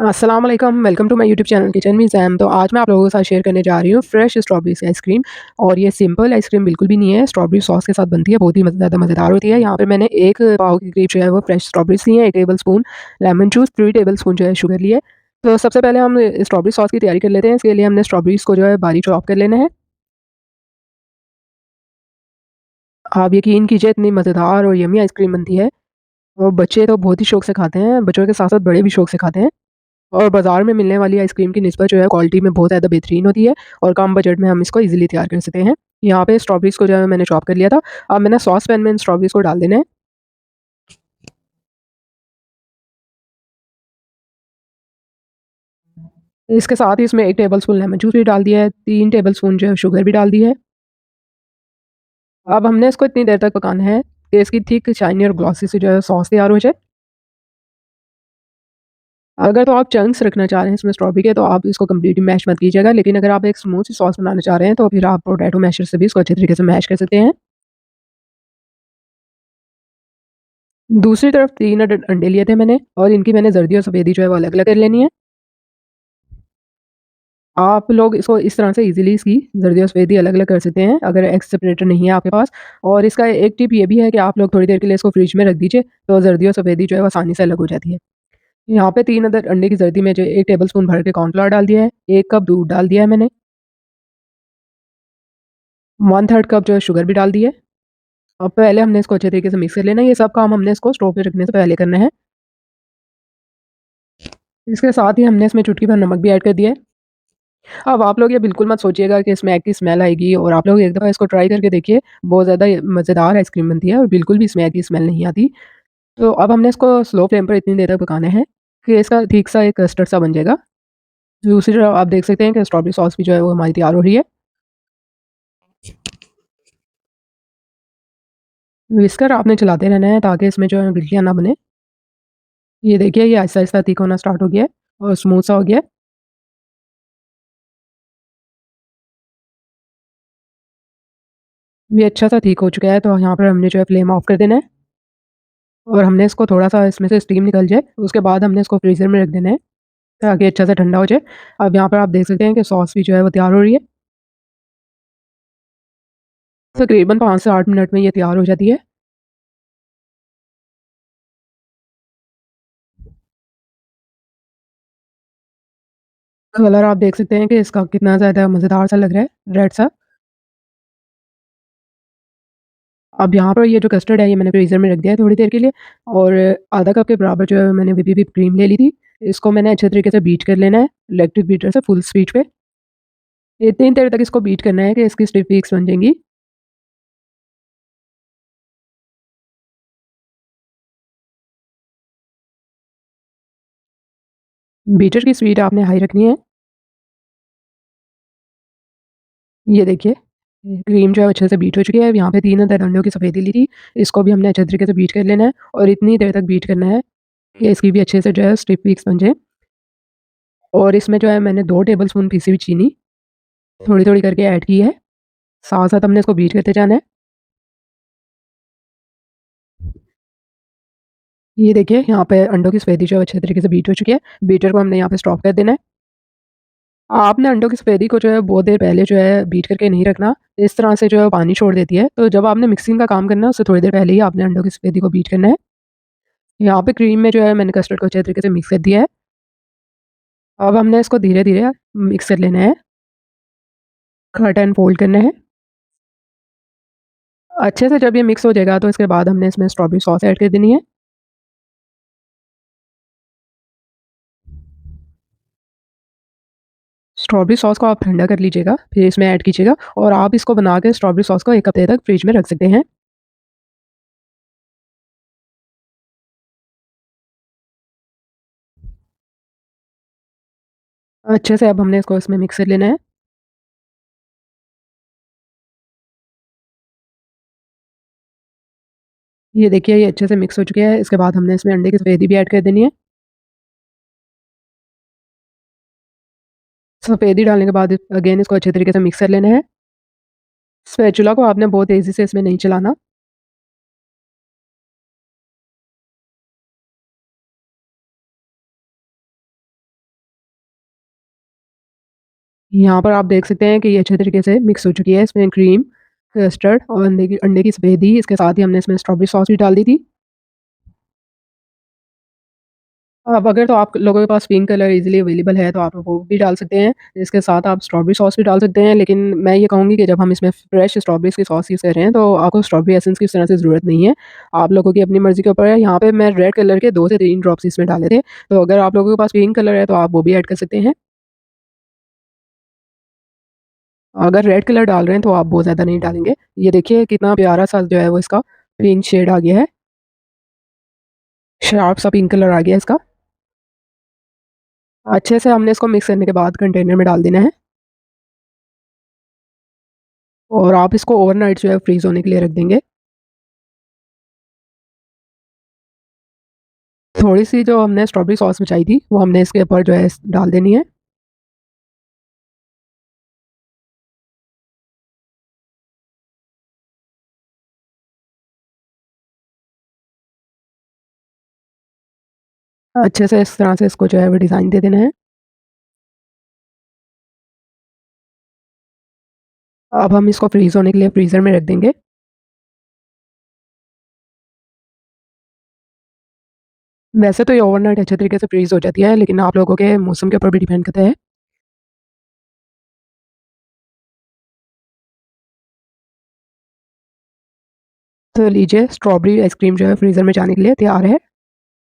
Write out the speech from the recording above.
अस्सलाम वालेकुम, welcome to my YouTube channel kitchen with Zaim. तो आज मैं आप लोगों के साथ शेयर करने जा रही हूँ फ्रेश स्ट्रॉबेरी की आइसक्रीम। और ये सिंपल आइसक्रीम बिल्कुल भी नहीं है, स्ट्रॉबेरी सॉस के साथ बनती है, बहुत ही ज़्यादा मज़ेदार होती है। यहाँ पे मैंने 1 पाव के करीब जो है वो फ्रेश स्ट्रॉबेरीज़ ली हैं, 1 table spoon lemon juice, 3 table spoon जो है शुगर लिए। तो सबसे पहले हम स्ट्रॉबेरी सॉस की तैयारी कर लेते हैं। इसके लिए हमने स्ट्रॉबेरीज़ को जो है बारीक चॉप कर लेना है। आप यकीन कीजिए इतनी मज़ेदार और यम्मी आइसक्रीम बनती है और बच्चे तो बहुत ही शौक से खाते हैं, बच्चों के साथ-साथ बड़े भी शौक से खाते हैं। और बाज़ार में मिलने वाली आइसक्रीम की निस्बत जो है क्वालिटी में बहुत ज़्यादा बेहतरीन होती है और कम बजट में हम इसको ईज़िली तैयार कर सकते हैं। यहाँ पे स्ट्रॉबेरीज़ को जो है मैंने चॉप कर लिया था। अब मैंने सॉस पैन में इन स्ट्रॉबेरीज़ को डाल देना है। इसके साथ ही इसमें 1 टेबल स्पून लेमन जूस भी डाल दिया है, 3 टेबल स्पून जो है शुगर भी डाल दी है। अब हमने इसको इतनी देर तक पकाना है कि इसकी थिक, शाइनी और ग्लॉसी सी जो है सॉस तैयार हो जाए। अगर तो आप चंक्स रखना चाह रहे हैं इसमें स्ट्रॉबेरी के, तो आप इसको कंप्लीटली मैश मत कीजिएगा, लेकिन अगर आप एक स्मूथ सी सॉस बनाना चाह रहे हैं तो फिर आप पोटैटो मैशर से भी इसको अच्छे तरीके से मैश कर सकते हैं। दूसरी तरफ 3 अंडे लिए थे मैंने और इनकी मैंने ज़र्दी और सफ़ेदी जो है वो अलग-अलग कर लेनी है। आप लोग इसको इस तरह से ईज़िली इसकी ज़र्दी और सफ़ेदी अलग-अलग कर सकते हैं, अगर एग सेपरेटर नहीं है आपके पास। और इसका एक टिप ये भी है कि आप लोग थोड़ी देर के लिए इसको फ्रिज में रख दीजिए, तो ज़र्दी और सफ़ेदी जो है वो आसानी से अलग हो जाती है। यहाँ पे 3 अदद अंडे की ज़र्दी में जो 1 टेबलस्पून भर के कॉर्नफ्लोर डाल दिया है, 1 कप दूध डाल दिया है मैंने, 1/3 कप जो है शुगर भी डाल दी है। अब पहले हमने इसको अच्छे तरीके से मिक्स कर लेना है, ये सब काम हमने इसको स्टोव पे रखने से पहले करना है। इसके साथ ही हमने इसमें चुटकी भर नमक भी ऐड कर दिया है। अब आप लोग ये बिल्कुल मत सोचिएगा कि इसमें एग की स्मेल आएगी, और आप लोग एक दफ़ा इसको ट्राई करके देखिए, बहुत ज़्यादा मज़ेदार आइसक्रीम बनती है और बिल्कुल भी इसमें एग की स्मेल नहीं आती। तो अब हमने इसको स्लो फ्लेम पर इतनी देर तक पकाना है कि इसका ठीक सा एक कस्टर्ड सा बन जाएगा। दूसरी तरफ आप देख सकते हैं कि स्ट्रॉबेरी सॉस भी जो है वो हमारी तैयार हो रही है। व्हिस्कर आपने चलाते रहना है ताकि इसमें जो है गिल्टियाँ ना बने। ये देखिए ये आहिस्ता-आहिस्ता थिक होना स्टार्ट हो गया है और स्मूथ सा हो गया है। ये अच्छा सा थिक हो चुका है, तो यहाँ पर हमने जो है फ्लेम ऑफ कर देना है और हमने इसको थोड़ा-सा इसमें से स्टीम निकल जाए, उसके बाद हमने इसको फ्रीज़र में रख देना है ताकि अच्छा सा ठंडा हो जाए। अब यहाँ पर आप देख सकते हैं कि सॉस भी जो है वो तैयार हो रही है। तकरीबन 5 से 8 मिनट में ये तैयार हो जाती है। कलर आप देख सकते हैं कि इसका कितना ज़्यादा मज़ेदार सा लग रहा है, रेड सा। अब यहाँ पर ये जो कस्टर्ड है ये मैंने फ्रीज़र में रख दिया है थोड़ी देर के लिए, और आधा कप के बराबर जो है मैंने व्हिप क्रीम ले ली थी। इसको मैंने अच्छे तरीके से बीट कर लेना है, इलेक्ट्रिक बीटर से फुल स्पीड पे। इतनी देर तक इसको बीट करना है कि इसकी स्टिफ पीक्स बन जाएँगी। बीटर की स्पीड आपने हाई रखनी है। ये देखिए, क्रीम जो है अच्छे से बीट हो चुकी है। यहाँ पे 3 अदद अंडों की सफ़ेदी ली थी, इसको भी हमने अच्छे तरीके से बीट कर लेना है और इतनी देर तक बीट करना है कि इसकी भी अच्छे से जो है स्टिफ पीक्स बन जाए। और इसमें जो है मैंने 2 टेबलस्पून पीसी हुई चीनी थोड़ी-थोड़ी करके ऐड की है। साथ-साथ हमने इसको बीट करते जाना है। ये देखिए यहाँ पे अंडों की सफ़ेदी जो है अच्छे तरीके से बीट हो चुकी है। बीटर को हमने यहाँ पे स्टॉप कर देना है। आपने अंडों की सफ़ेदी को जो है बहुत देर पहले जो है बीट करके नहीं रखना, इस तरह से जो है पानी छोड़ देती है। तो जब आपने मिक्सिंग का काम करना है उससे थोड़ी देर पहले ही आपने अंडों की सफ़ेदी को बीट करना है। यहाँ पे क्रीम में जो है मैंने कस्टर्ड को अच्छे तरीके से मिक्स कर दिया है। अब हमने इसको धीरे-धीरे मिक्स कर लेना है, कट एंड फ़ोल्ड करना है। अच्छे से जब ये मिक्स हो जाएगा तो इसके बाद हमने इसमें स्ट्रॉबेरी सॉस ऐड कर देनी है। स्ट्रॉबेरी सॉस को आप ठंडा कर लीजिएगा, फिर इसमें ऐड कीजिएगा, और आप इसको बना के स्ट्रॉबेरी सॉस को 1 हफ्ते तक फ्रिज में रख सकते हैं। अच्छे से अब हमने इसको इसमें मिक्स कर लेना है। ये देखिए ये अच्छे से मिक्स हो चुके हैं। इसके बाद हमने इसमें अंडे की सफ़ेदी भी ऐड कर देनी है। सफ़ेदी डालने के बाद अगेन इसको अच्छे तरीके से मिक्स कर लेना है। स्पैचुला को आपने बहुत तेज़ी से इसमें नहीं चलाना। यहाँ पर आप देख सकते हैं कि ये अच्छे तरीके से मिक्स हो चुकी है। इसमें क्रीम, कस्टर्ड और अंडे की सफ़ेदी, इसके साथ ही हमने इसमें स्ट्रॉबेरी सॉस भी डाल दी थी। अब अगर तो आप लोगों के पास पिंक कलर ईज़िली अवेलेबल है, तो आप वो भी डाल सकते हैं। इसके साथ आप स्ट्रॉबेरी सॉस भी डाल सकते हैं, लेकिन मैं ये कहूँगी कि जब हम इसमें फ्रेश स्ट्रॉबेरीज़ की सॉस यूज़ कर रहे हैं, तो आपको स्ट्रॉबेरी एसेंस की इस तरह से ज़रूरत नहीं है। आप लोगों की अपनी मर्ज़ी के ऊपर है। यहाँ पे मैं रेड कलर के 2 से 3 ड्रॉप्स इसमें डाले थे, तो अगर आप लोगों के पास पिंक कलर है, तो आप वो भी ऐड कर सकते हैं। अगर रेड कलर डाल रहे हैं, तो आप बहुत ज़्यादा नहीं डालेंगे। ये देखिए कितना प्यारा-सा जो है वो इसका पिंक शेड आ गया है। शार्प सा पिंक कलर आ गया है इसका। अच्छे से हमने इसको मिक्स करने के बाद कंटेनर में डाल देना है और आप इसको ओवरनाइट जो है फ्रीज़ होने के लिए रख देंगे। थोड़ी-सी जो हमने स्ट्रॉबेरी सॉस बचाई थी, वो हमने इसके ऊपर जो है डाल देनी है। अच्छे से इस तरह से इसको जो है वो डिज़ाइन दे देना है। अब हम इसको फ्रीज़ होने के लिए फ्रीज़र में रख देंगे। वैसे तो ये ओवरनाइट अच्छे तरीके से फ्रीज़ हो जाती है, लेकिन आप लोगों के मौसम के ऊपर भी डिपेंड करता है। तो लीजिए स्ट्रॉबेरी आइसक्रीम जो है फ्रीज़र में जाने के लिए तैयार है।